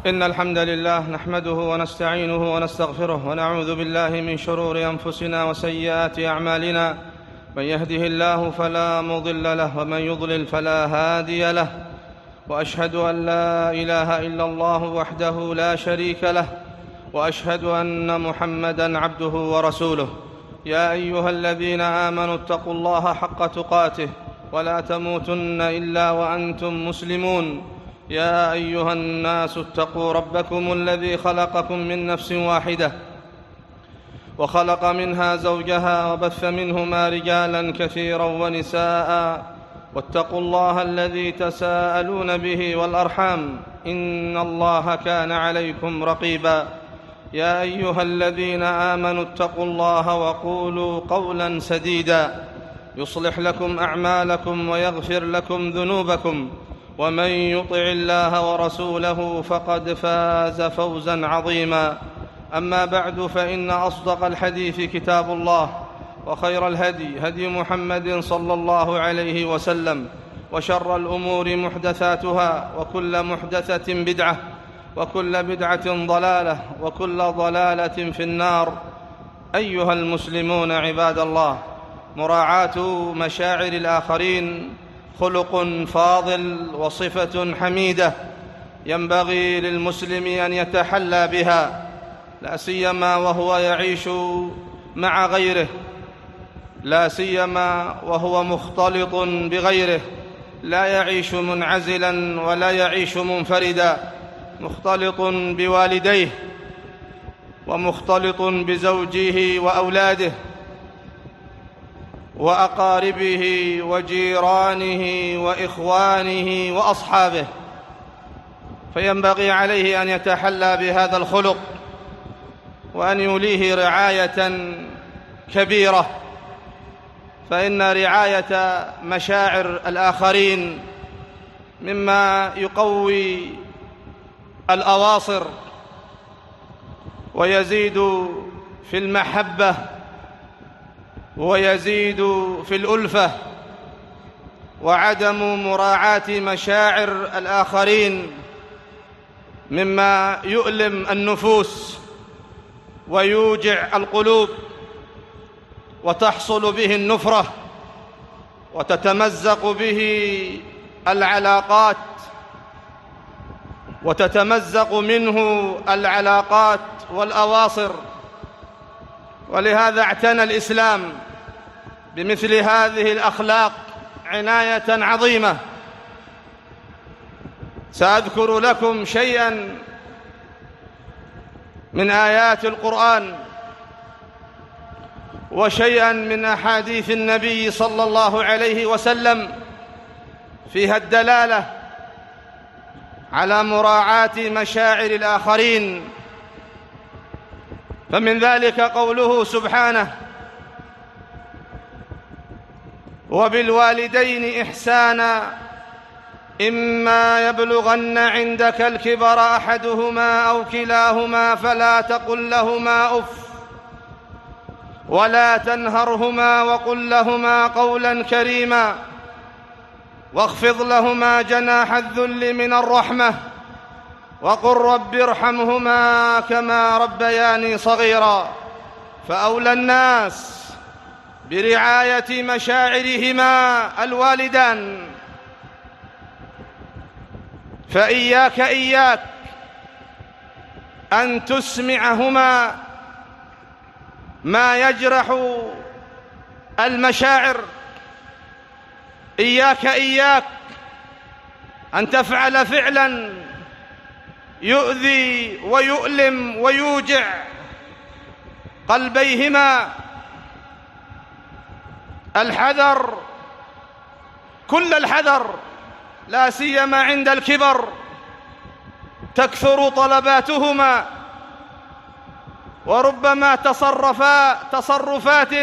إن الحمد لله نحمده ونستعينه ونستغفره ونعوذ بالله من شرور أنفسنا وسيئات أعمالنا. من يهده الله فلا مضل له ومن يضلل فلا هادي له، وأشهد أن لا إله إلا الله وحده لا شريك له، وأشهد أن محمدًا عبده ورسوله. يا أيها الذين آمنوا اتقوا الله حق تقاته ولا تموتن إلا وأنتم مسلمون. يا أيها الناس اتقوا ربكم الذي خلقكم من نفس واحدة وخلق منها زوجها وبث منهما رجالا كثيرا ونساء، واتقوا الله الذي تساءلون به والأرحام، إن الله كان عليكم رقيبا. يا أيها الذين آمنوا اتقوا الله وقولوا قولا سديدا يصلح لكم أعمالكم ويغفر لكم ذنوبكم، ومن يطع الله ورسوله فقد فاز فوزا عظيما. أما بعد، فإن أصدق الحديث كتاب الله، وخير الهدي هدي محمد صلى الله عليه وسلم، وشر الأمور محدثاتها، وكل محدثة بدعة، وكل بدعة ضلالة، وكل ضلالة في النار. أيها المسلمون عباد الله، مراعاة مشاعر الآخرين خلق فاضل وصفة حميدة ينبغي للمسلم أن يتحلى بها، لا سيما وهو يعيش مع غيره، لا سيما وهو مختلط بغيره، لا يعيش منعزلا ولا يعيش منفردا، مختلط بوالديه ومختلط بزوجه وأولاده وأقاربه وجيرانه وإخوانه وأصحابه، فينبغي عليه أن يتحلى بهذا الخلق وأن يوليه رعاية كبيرة، فإن رعاية مشاعر الآخرين مما يقوي الأواصر ويزيد في المحبة ويزيد في الألفة. وعدم مراعاة مشاعر الآخرين مما يؤلم النفوس ويوجع القلوب، وتحصل به النفرة، وتتمزق به العلاقات، وتتمزق منه العلاقات والأواصر. ولهذا اعتنى الإسلام بمثل هذه الأخلاق عناية عظيمة. سأذكر لكم شيئا من آيات القرآن وشيئا من أحاديث النبي صلى الله عليه وسلم فيها الدلالة على مراعاة مشاعر الآخرين. فمن ذلك قوله سبحانه: وبالوالدين إحسانا إما يبلغن عندك الكبر أحدهما أو كلاهما فلا تقل لهما أف ولا تنهرهما وقل لهما قولا كريما واخفض لهما جناح الذل من الرحمة وقل رب ارحمهما كما ربياني صغيرا. فأولى الناس برعاية مشاعرهما الوالدان، فإياك أن تسمعهما ما يجرح المشاعر، إياك أن تفعل فعلا يؤذي ويؤلم ويوجع قلبيهما. الحذر، كل الحذر، لا سيما عند الكبر، تكثر طلباتهما، وربما تصرفا تصرفات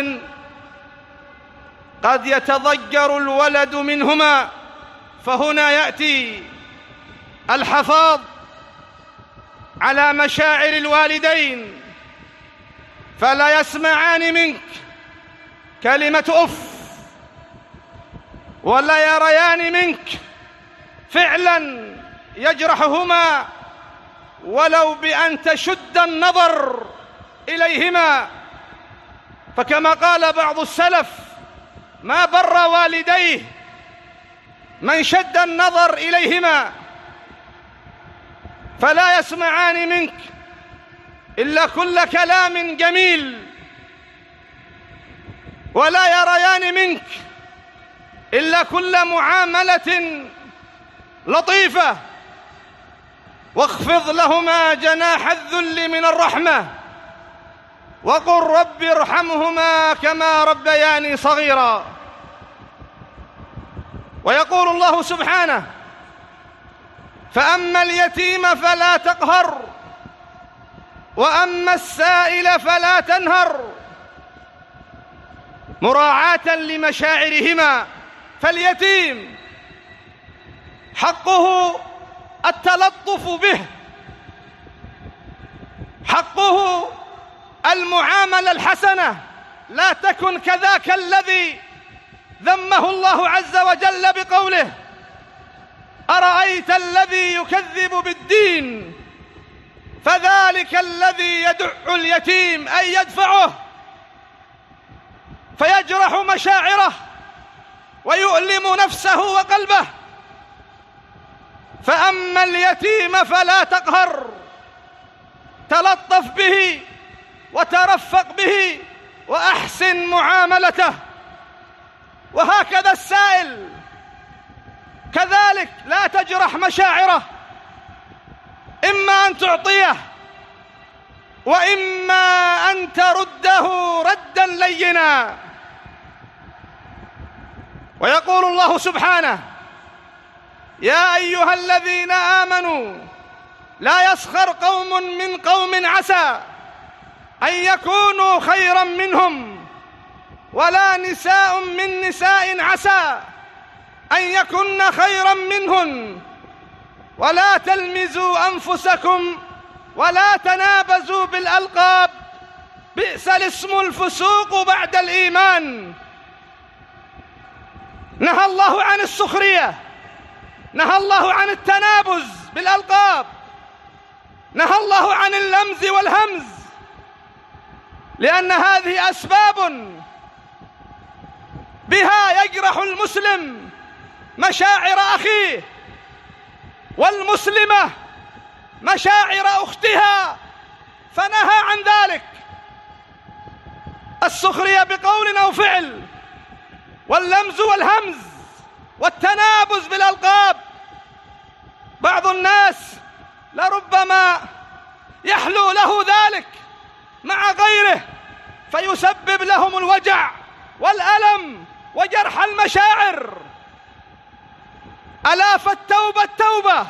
قد يتضجر الولد منهما. فهنا يأتي الحفاظ على مشاعر الوالدين، فلا يسمعان منك كلمة أف، ولا يريان منك فعلا يجرحهما ولو بأن تشد النظر إليهما. فكما قال بعض السلف: ما بر والديه من شد النظر إليهما، فلا يسمعان منك إلا كل كلام جميل، ولا يريان منك إلا كل معاملة لطيفة، واخفض لهما جناح الذل من الرحمة، وقل رب ارحمهما كما ربياني صغيرا. ويقول الله سبحانه: فأما اليتيم فلا تقهر، وأما السائل فلا تنهر، مراعاة لمشاعرهما. فاليتيم حقه التلطف به، حقه المعاملة الحسنة، لا تكن كذاك الذي ذمه الله عز وجل بقوله: أرأيت الذي يكذب بالدين فذلك الذي يدع اليتيم، أي يدفعه فيجرح مشاعره ويؤلم نفسه وقلبه. فأما اليتيم فلا تقهر، تلطف به وترفق به وأحسن معاملته. وهكذا السائل كذلك، لا تجرح مشاعره، إما أن تعطيه وإما أن ترده ردا لينا. ويقول الله سبحانه: يا أيها الذين آمنوا لا يسخر قوم من قوم عسى أن يكونوا خيرا منهم، ولا نساء من نساء عسى أن يكن خيرا منهن، ولا تلمزوا أنفسكم ولا تنابزوا بالألقاب، بئس الاسم الفسوق بعد الإيمان. نهى الله عن السخرية، نهى الله عن التنابز بالألقاب، نهى الله عن اللمز والهمز، لأن هذه أسباب بها يجرح المسلم مشاعر أخيه، والمسلمة مشاعر أختها، فنهى عن ذلك. السخرية بقول أو فعل، واللمز والهمز، والتنابز بالألقاب. بعض الناس لربما يحلو له ذلك مع غيره فيسبب لهم الوجع والألم وجرح المشاعر. ألا فالتوبة التوبة،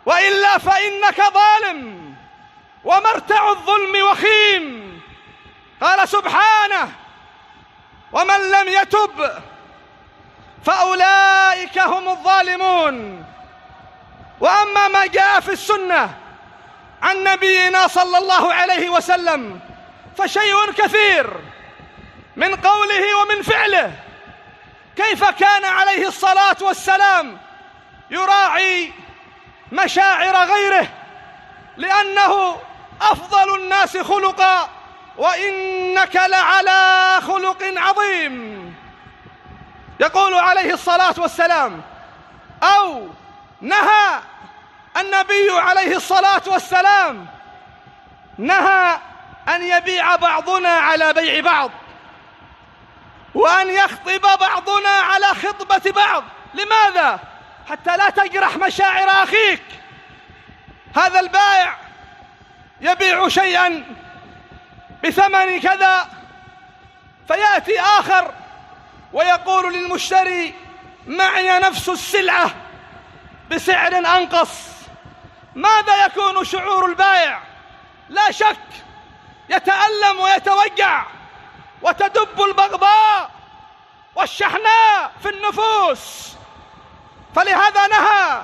وإلا فإنك ظالم، ومرتع الظلم وخيم. قال سبحانه: ومن لم يتب فأولئك هم الظالمون. وأما ما جاء في السنة عن نبينا صلى الله عليه وسلم فشيء كثير من قوله ومن فعله. كيف كان عليه الصلاة والسلام يراعي مشاعر غيره، لأنه أفضل الناس خلقا، وإنك لعلى خلق عظيم. يقول عليه الصلاة والسلام، أو نهى النبي عليه الصلاة والسلام، نهى أن يبيع بعضنا على بيع بعض، وأن يخطب بعضنا على خطبة بعض. لماذا؟ حتى لا تجرح مشاعر أخيك. هذا البائع يبيع شيئا بثمن كذا، فيأتي آخر ويقول للمشتري: معي نفس السلعة بسعر أنقص. ماذا يكون شعور البائع؟ لا شك يتألم ويتوجع، وتدب البغضاء والشحناء في النفوس. فلهذا نهى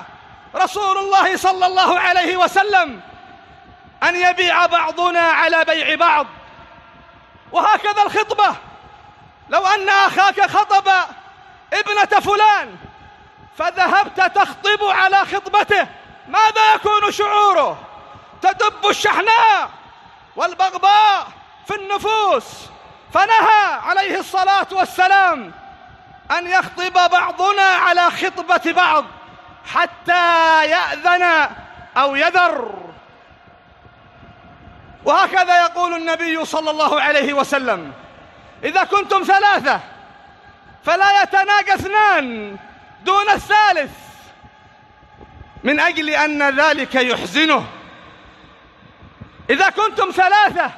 رسول الله صلى الله عليه وسلم أن يبيع بعضنا على بيع بعض. وهكذا الخطبة، لو أن أخاك خطب ابنة فلان فذهبت تخطب على خطبته، ماذا يكون شعوره؟ تدب الشحناء والبغضاء في النفوس، فنهى عليه الصلاة والسلام أن يخطب بعضنا على خطبة بعض حتى يأذن أو يذر. وهكذا يقول النبي صلى الله عليه وسلم: إذا كنتم ثلاثة فلا يتناجى اثنان دون الثالث، من أجل أن ذلك يحزنه. إذا كنتم ثلاثة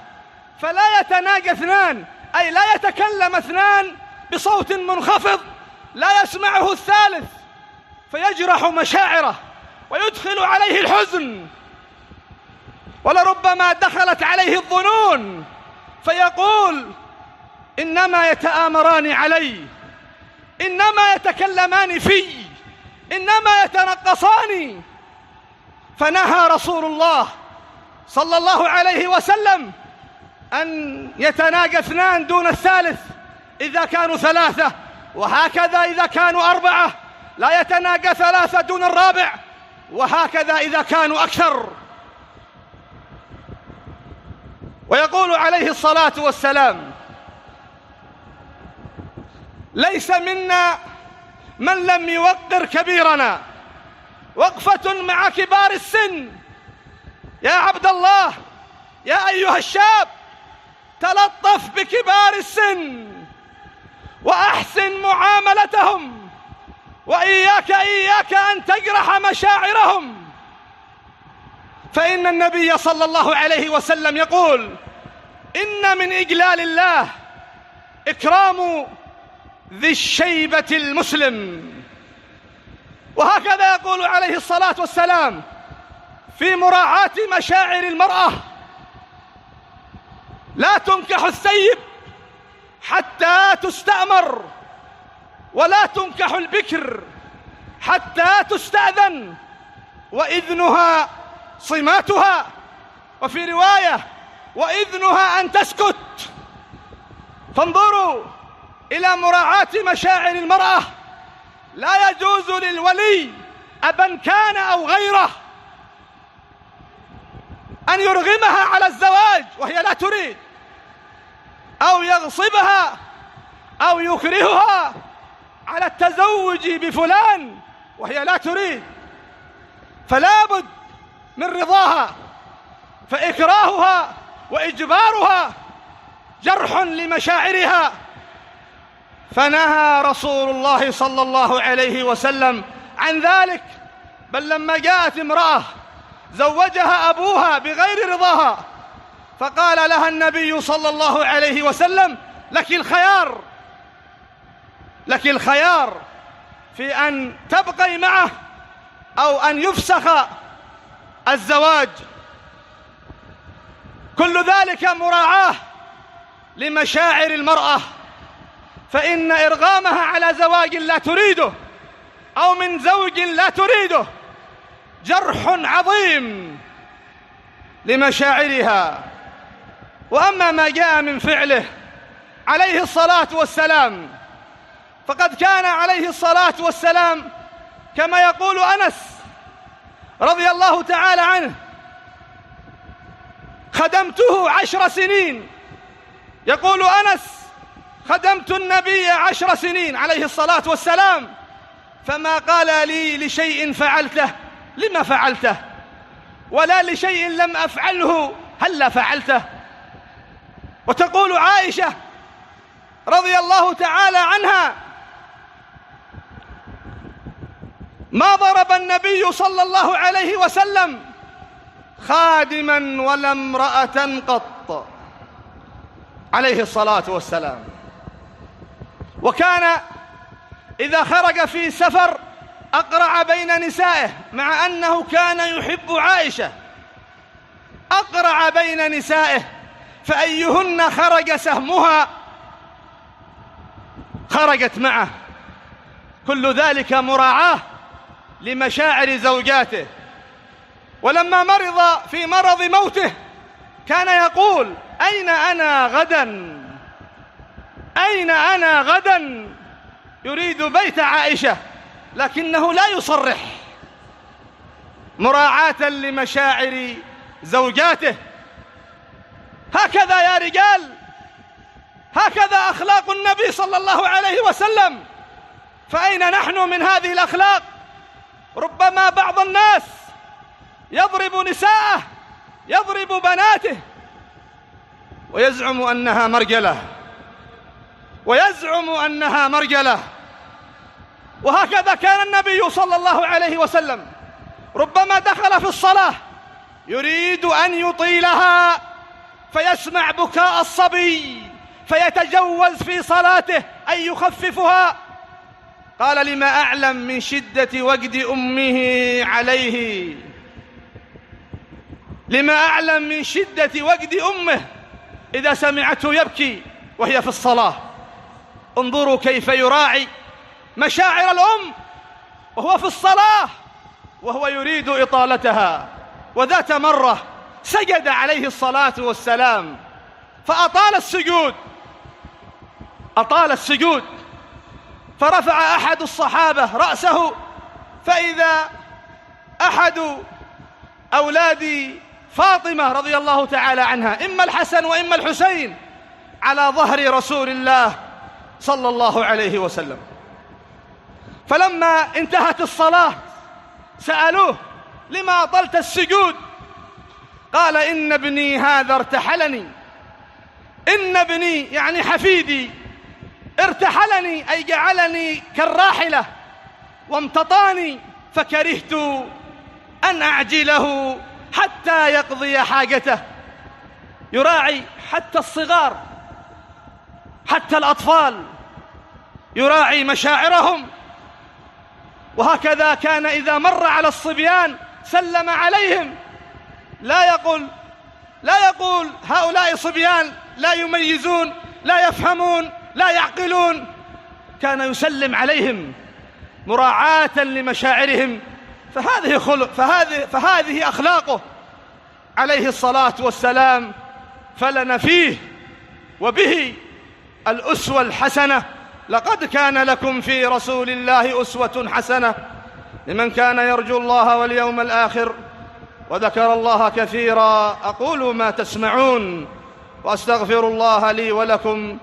فلا يتناجى اثنان، أي لا يتكلم اثنان بصوت منخفض لا يسمعه الثالث فيجرح مشاعره ويدخل عليه الحزن، ولربما دخلت عليه الظنون فيقول: إنما يتآمران علي، إنما يتكلمان في، إنما يتنقصان. فنهى رسول الله صلى الله عليه وسلم أن يتناجى اثنان دون الثالث إذا كانوا ثلاثة، وهكذا إذا كانوا أربعة لا يتناجى ثلاثة دون الرابع، وهكذا إذا كانوا أكثر. ويقول عليه الصلاة والسلام: ليس منا من لم يوقر كبيرنا. وقفة مع كبار السن. يا عبد الله، يا أيها الشاب، تلطف بكبار السن وأحسن معاملتهم، وإياك أن تجرح مشاعرهم، فإن النبي صلى الله عليه وسلم يقول: إن من إجلال الله إكرام ذي الشيبة المسلم. وهكذا يقول عليه الصلاة والسلام في مراعاة مشاعر المرأة: لا تنكح الثيب حتى تستأمر، ولا تنكح البكر حتى تستأذن، وإذنها صماتها. وفي رواية: وإذنها أن تسكت. فانظروا إلى مراعاة مشاعر المرأة. لا يجوز للولي أبا كان أو غيره أن يرغمها على الزواج وهي لا تريد، أو يغصبها أو يكرهها على التزوج بفلان وهي لا تريد، فلا بد من رضاها، فإكراهها وإجبارها جرح لمشاعرها. فنهى رسول الله صلى الله عليه وسلم عن ذلك. بل لما جاءت امرأة زوجها أبوها بغير رضاها، فقال لها النبي صلى الله عليه وسلم: لك الخيار في أن تبقي معه أو أن يفسخ الزواج. كل ذلك مراعاة لمشاعر المرأة، فإن إرغامها على زواج لا تريده أو من زوج لا تريده جرح عظيم لمشاعرها. وأما ما جاء من فعله عليه الصلاة والسلام، فقد كان عليه الصلاة والسلام كما يقول أنس رضي الله تعالى عنه: خدمته 10 سنين. يقول أنس: خدمت النبي 10 سنين عليه الصلاة والسلام، فما قال لي لشيء فعلته لما فعلته، ولا لشيء لم أفعله هلا فعلته. وتقول عائشة رضي الله تعالى عنها: ما ضرب النبي صلى الله عليه وسلم خادما ولا امرأة قط عليه الصلاة والسلام. وكان إذا خرج في سفر أقرع بين نسائه، مع أنه كان يحب عائشة، أقرع بين نسائه، فأيهن خرج سهمها خرجت معه. كل ذلك مراعاة لمشاعر زوجاته. ولما مرض في مرض موته كان يقول: أين أنا غدا؟ يريد بيت عائشة، لكنه لا يصرح، مراعاة لمشاعر زوجاته. هكذا يا رجال، هكذا أخلاق النبي صلى الله عليه وسلم. فأين نحن من هذه الأخلاق؟ ربما بعض الناس يضرب نساءه، يضرب بناته، ويزعم أنها مرجلة، ويزعم أنها مرجلة. وهكذا كان النبي صلى الله عليه وسلم ربما دخل في الصلاة يريد أن يطيلها، فيسمع بكاء الصبي فيتجوز في صلاته أن يخففها. قال: لما أعلم من شدة وجد أمه عليه، لما أعلم من شدة وجد أمه إذا سمعته يبكي وهي في الصلاة. انظروا كيف يراعي مشاعر الأم وهو في الصلاة وهو يريد إطالتها. وذات مرة سجد عليه الصلاة والسلام فأطال السجود، أطال السجود، فرفع أحد الصحابة رأسه فإذا أحد أولاد فاطمة رضي الله تعالى عنها، إما الحسن وإما الحسين، على ظهر رسول الله صلى الله عليه وسلم. فلما انتهت الصلاة سألوه: لما أطلت السجود؟ قال: إن ابني هذا ارتحلني، إن ابني يعني حفيدي ارتحلني، أي جعلني كالراحلة، وامتطاني، فكرهت أن أعجله حتى يقضي حاجته. يراعي حتى الصغار، حتى الأطفال يراعي مشاعرهم. وهكذا كان إذا مر على الصبيان سلم عليهم، لا يقول هؤلاء صبيان لا يميزون، لا يفهمون، لا يعقلون. كان يسلم عليهم مراعاة لمشاعرهم. فهذه أخلاقه عليه الصلاة والسلام، فلنا فيه وبه الأسوة الحسنة. لقد كان لكم في رسول الله أسوة حسنة لمن كان يرجو الله واليوم الآخر وذكر الله كثيرا. أقول ما تسمعون وأستغفر الله لي ولكم،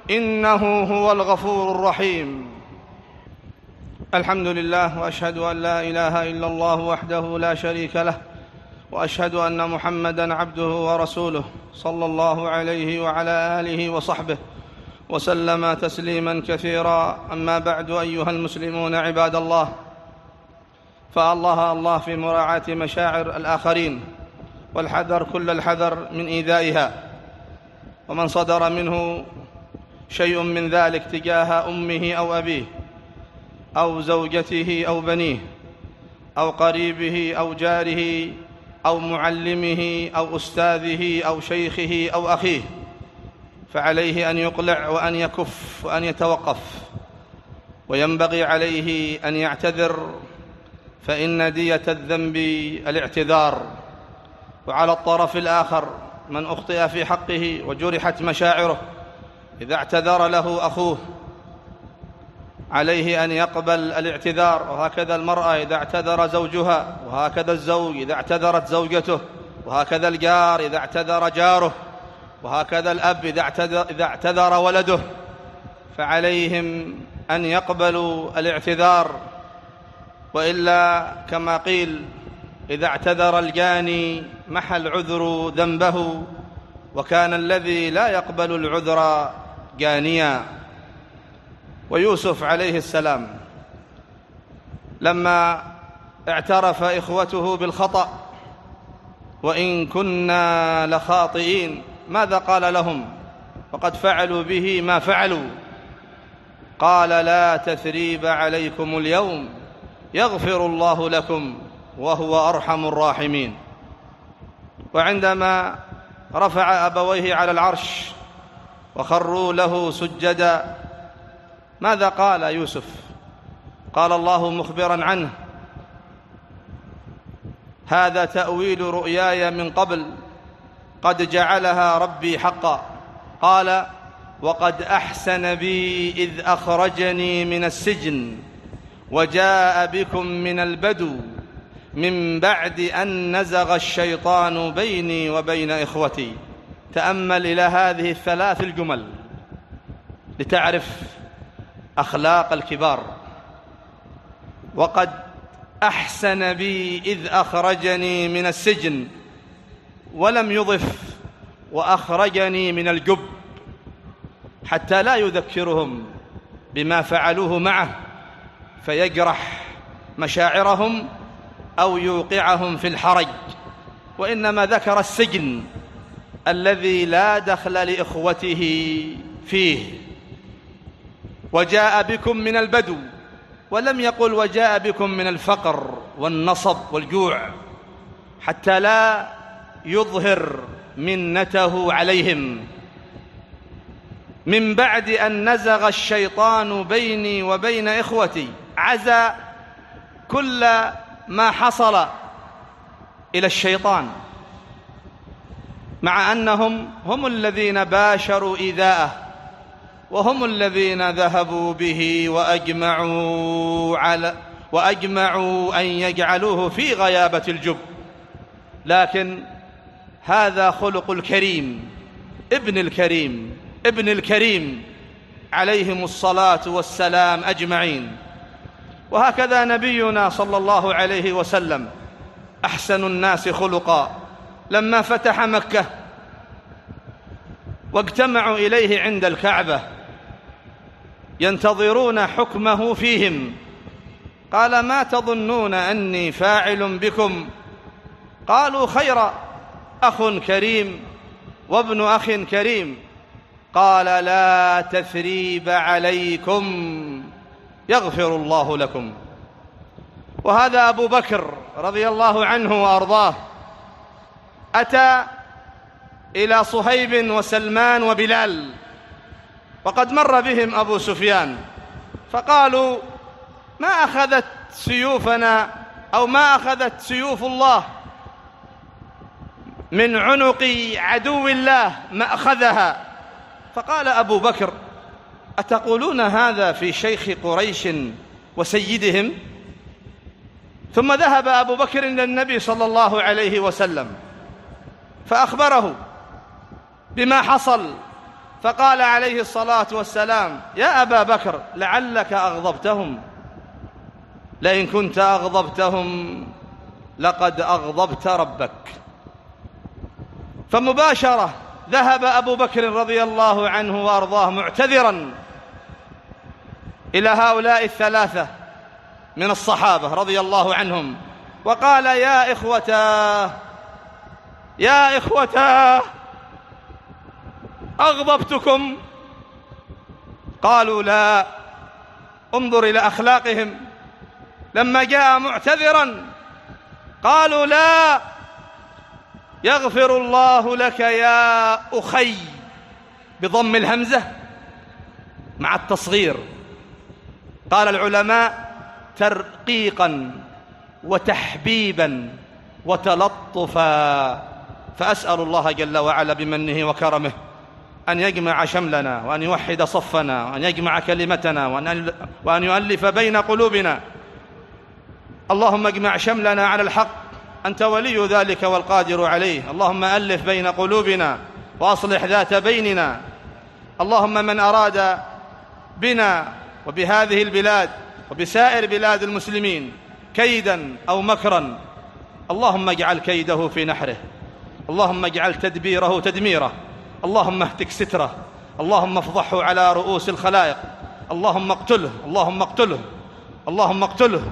إنه هو الغفور الرحيم. الحمد لله، وأشهد أن لا إله إلا الله وحده لا شريك له، وأشهد أن محمدًا عبده ورسوله صلى الله عليه وعلى آله وصحبه وسلم تسليمًا كثيرا. أما بعد، أيها المسلمون عباد الله، فالله في مراعاة مشاعر الآخرين، والحذر كل الحذر من إيذائها. ومن صدر منه شيء من ذلك تجاه أمه أو أبيه أو زوجته أو بنيه أو قريبه أو جاره أو معلمه أو أستاذه أو شيخه أو أخيه، فعليه أن يقلع وأن يكف وأن يتوقف، وينبغي عليه أن يعتذر، فإن دية الذنب الاعتذار. وعلى الطرف الآخر من أخطئ في حقه وجرحت مشاعره، إذا اعتذر له أخوه عليه أن يقبل الاعتذار. وهكذا المرأة إذا اعتذر زوجها، وهكذا الزوج إذا اعتذرت زوجته، وهكذا الجار إذا اعتذر جاره، وهكذا الأب إذا اعتذر ولده، فعليهم أن يقبلوا الاعتذار. وإلا كما قيل: إذا اعتذر الجاني محى العذر ذنبه، وكان الذي لا يقبل العذر جانيا. ويوسف عليه السلام لما اعترف إخوته بالخطأ: وإن كنا لخاطئين، ماذا قال لهم وقد فعلوا به ما فعلوا؟ قال: لا تثريب عليكم اليوم يغفر الله لكم وهو أرحم الراحمين. وعندما رفع أبويه على العرش وخروا له سجدا، ماذا قال يوسف؟ قال الله مخبرا عنه: هذا تأويل رؤياي من قبل قد جعلها ربي حقا. قال: وقد أحسن بي إذ أخرجني من السجن وجاء بكم من البدو من بعد أن نزغ الشيطان بيني وبين إخوتي. تأمل إلى هذه الثلاث الجمل لتعرف أخلاق الكبار. وقد أحسن بي إذ أخرجني من السجن، ولم يضف وأخرجني من الجب، حتى لا يذكرهم بما فعلوه معه فيجرح مشاعرهم أو يوقعهم في الحرج، وإنما ذكر السجن الذي لا دخل لإخوته فيه. وجاء بكم من البدو، ولم يقل وجاء بكم من الفقر والنصب والجوع، حتى لا يظهر منته عليهم. من بعد أن نزغ الشيطان بيني وبين إخوتي، عزى كل ما حصل إلى الشيطان، مع أنهم هم الذين باشروا إيذاءه، وهم الذين ذهبوا به وأجمعوا أن يجعلوه في غيابة الجب. لكن هذا خلق الكريم، ابن الكريم عليهم الصلاة والسلام أجمعين. وهكذا نبينا صلى الله عليه وسلم أحسن الناس خلقا، لما فتح مكة واجتمعوا إليه عند الكعبة ينتظرون حكمه فيهم، قال: ما تظنون أني فاعل بكم؟ قالوا: خيرا، أخ كريم وابن أخ كريم. قال: لا تثريب عليكم، يغفر الله لكم. وهذا أبو بكر رضي الله عنه وأرضاه أتى إلى صهيب وسلمان وبلال، وقد مر بهم أبو سفيان، فقالوا: ما أخذت سيوفنا أو ما أخذت سيوف الله من عنق عدو الله مأخذها. فقال أبو بكر: أتقولون هذا في شيخ قريش وسيدهم؟ ثم ذهب أبو بكر إلى النبي صلى الله عليه وسلم فأخبره بما حصل، فقال عليه الصلاة والسلام: يا أبا بكر، لعلك أغضبتهم، لئن كنت أغضبتهم لقد أغضبت ربك. فمباشرة ذهب أبو بكر رضي الله عنه وأرضاه معتذرا إلى هؤلاء الثلاثة من الصحابة رضي الله عنهم، وقال: يا إخوتا أغضبتكم؟ قالوا: لا. انظر إلى أخلاقهم، لما جاء معتذرا قالوا: لا، يغفر الله لك يا أخي، بضم الهمزة مع التصغير. قال العلماء: ترقيقا وتحبيبا وتلطفا. فأسأل الله جل وعلا بمنه وكرمه أن يجمع شملنا، وأن يوحد صفنا، وأن يجمع كلمتنا، وأن يؤلف بين قلوبنا. اللهم اجمع شملنا على الحق، أنت ولي ذلك والقادر عليه. اللهم ألف بين قلوبنا وأصلح ذات بيننا. اللهم من أراد بنا وبهذه البلاد وبسائر بلاد المسلمين كيدا أو مكرا، اللهم اجعل كيده في نحره، اللهم اجعل تدبيره تدميره، اللهم اهتك ستره، اللهم افضحه على رؤوس الخلائق، اللهم اقتله، اللهم اقتله، اللهم اقتله،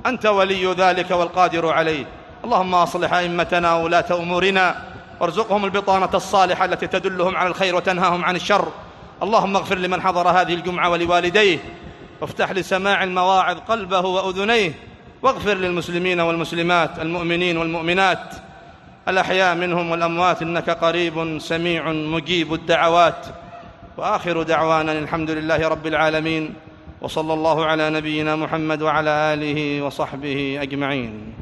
أنت ولي ذلك والقادر عليه. اللهم أصلح أئمتنا وولاة أمورنا، وارزقهم البطانة الصالحة التي تدلهم على الخير وتنهاهم عن الشر. اللهم اغفر لمن حضر هذه الجمعة ولوالديه، وافتح لسماع المواعظ قلبه وأذنيه، واغفر للمسلمين والمسلمات، المؤمنين والمؤمنات، الأحياء منهم والأموات، إنك قريب سميع مجيب الدعوات. وآخر دعوانا الحمد لله رب العالمين، وصلى الله على نبينا محمد وعلى آله وصحبه أجمعين.